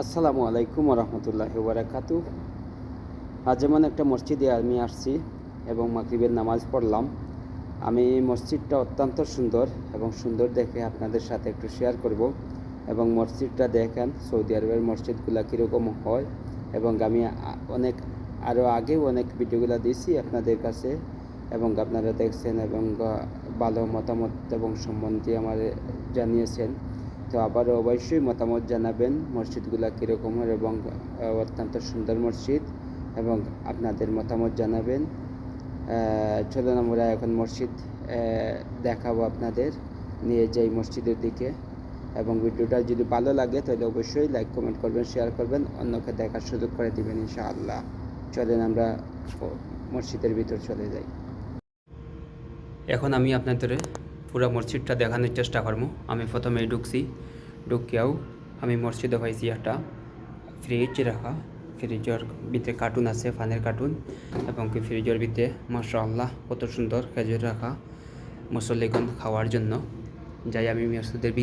আসসালামু আলাইকুম রহমতুল্লাহি বারাকাতু। আজ যেমন একটা মসজিদে আমি আসছি এবং মাগরিবের নামাজ পড়লাম। আমি মসজিদটা অত্যন্ত সুন্দর এবং সুন্দর দেখে আপনাদের সাথে একটু শেয়ার করব। এবং মসজিদটা দেখেন সৌদি আরবের মসজিদগুলো কীরকম হয়, এবং আমি আরও আগেও অনেক ভিডিওগুলো দিয়েছি আপনাদের কাছে, এবং আপনারা দেখছেন এবং ভালো মতামত এবং সম্বন্ধে আমার জানিয়েছেন। তো আবারও অবশ্যই মতামত জানাবেন মসজিদগুলো কীরকমের, এবং অত্যন্ত সুন্দর মসজিদ, এবং আপনাদের মতামত জানাবেন। চলুন আমরা এখন মসজিদ দেখাবো আপনাদের, নিয়ে যাই মসজিদের দিকে। এবং ভিডিওটা যদি ভালো লাগে তাহলে অবশ্যই লাইক কমেন্ট করবেন, শেয়ার করবেন, অন্যকে দেখার সুযোগ করে দিবেন ইনশাআল্লাহ। চলেন আমরা মসজিদের ভিতর চলে যাই। এখন আমি আপনাদের পুরো মসজিদটা দেখানোর চেষ্টা করবো। আমি প্রথমেই ঢুকিয়াও আমি মসজিদে পাইছি একটা ফ্রিজ রাখা। ফ্রিজের ভিতরে কার্টুন আছে, ফানের কার্টুন, এবং কি ফ্রিজের ভিতরে মাশাআল্লাহ কত সুন্দর খেজুর রাখা মুসল্লিগণ খাওয়ার জন্য। যাই আমি মসজিদের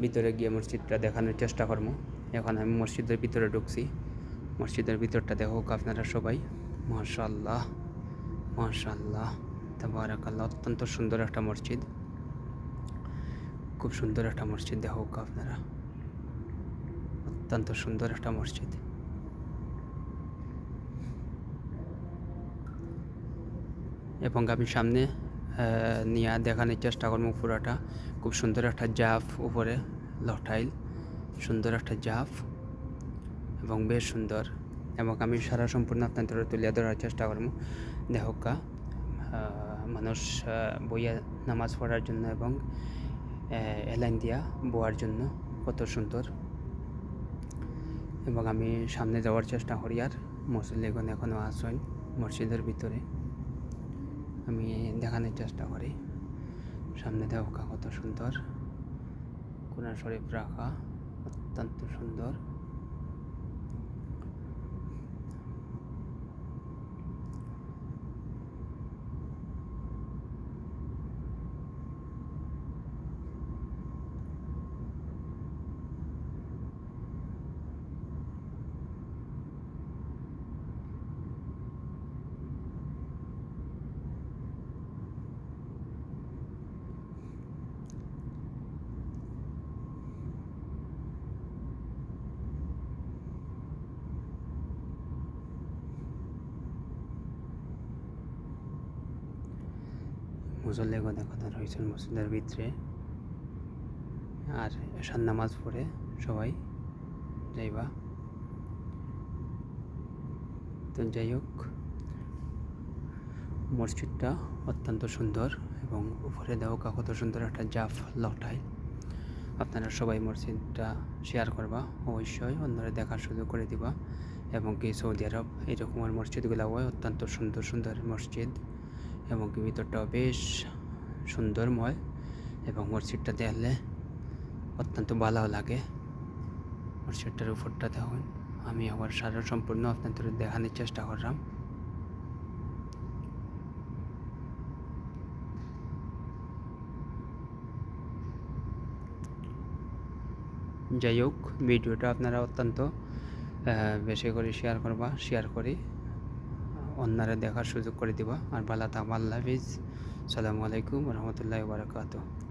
ভিতরে গিয়ে মসজিদটা দেখানোর চেষ্টা করবো। এখন আমি মসজিদের ভিতরে ঢুকছি। মসজিদের ভিতরটা দেখুক আপনারা সবাই। মাশাআল্লাহ মাশাআল্লাহ তাবারাকাল্লাহ, অত্যন্ত সুন্দর একটা মসজিদ, খুব সুন্দর একটা মসজিদ। দেখুক আপনারা, অত্যন্ত সুন্দর একটা মসজিদ। এবং আমি সামনে নিয়ে দেখানোর চেষ্টা করবো পুরাটা। খুব সুন্দর একটা জাফ উপরে লটাইল, সুন্দর একটা জাফ এবং বেশ সুন্দর। এবং আমি সারা সম্পূর্ণ আপনাদের তুলে ধরার চেষ্টা করবো। দেখুকা মানুষ বইয়া নামাজ পড়ার জন্য এবং এলাইন দিয়া বোয়ার জন্য কত সুন্দর। এবং আমি সামনে যাওয়ার চেষ্টা করি, আর মুসল্লিগণ এখনও আসেন মসজিদের ভিতরে। আমি দেখানোর চেষ্টা করি। সামনে দেখা কত সুন্দর, কোরআন শরীফ রাখা, অত্যন্ত সুন্দর। মুসল্লিগণ এখন রয়েছেন মসজিদের ভিতরে, আর এশার নামাজ পড়ে সবাই যাইবা। তো যাই হোক, মসজিদটা অত্যন্ত সুন্দর, এবং উপরে দেওয়া কত সুন্দর একটা জাফ লটাই। আপনারা সবাই মসজিদটা শেয়ার করবা, অবশ্যই অন্যরা দেখার সুযোগ করে দিবা। এবং কি সৌদি আরব এরকমের মসজিদগুলো হয় অত্যন্ত সুন্দর সুন্দর মসজিদ, এবং কি ভিতরটাও বেশ সুন্দরময়, এবং মসজিদটা দেখলে অত্যন্ত ভালো লাগে। মসজিদটার উপরটা দেখুন। আমি আবার সারা সম্পূর্ণ আপনাদের দেখানোর চেষ্টা করলাম। যাই হোক, ভিডিওটা আপনারা অত্যন্ত বেশি করে শেয়ার করে অন্যরা দেখার সুযোগ করে দিবা। আর ভালো থাকবা। আল্লাহ হাফিজ। আসসালামু আলাইকুম রহমতুল্লাহি ওয়া বারাকাতুহু।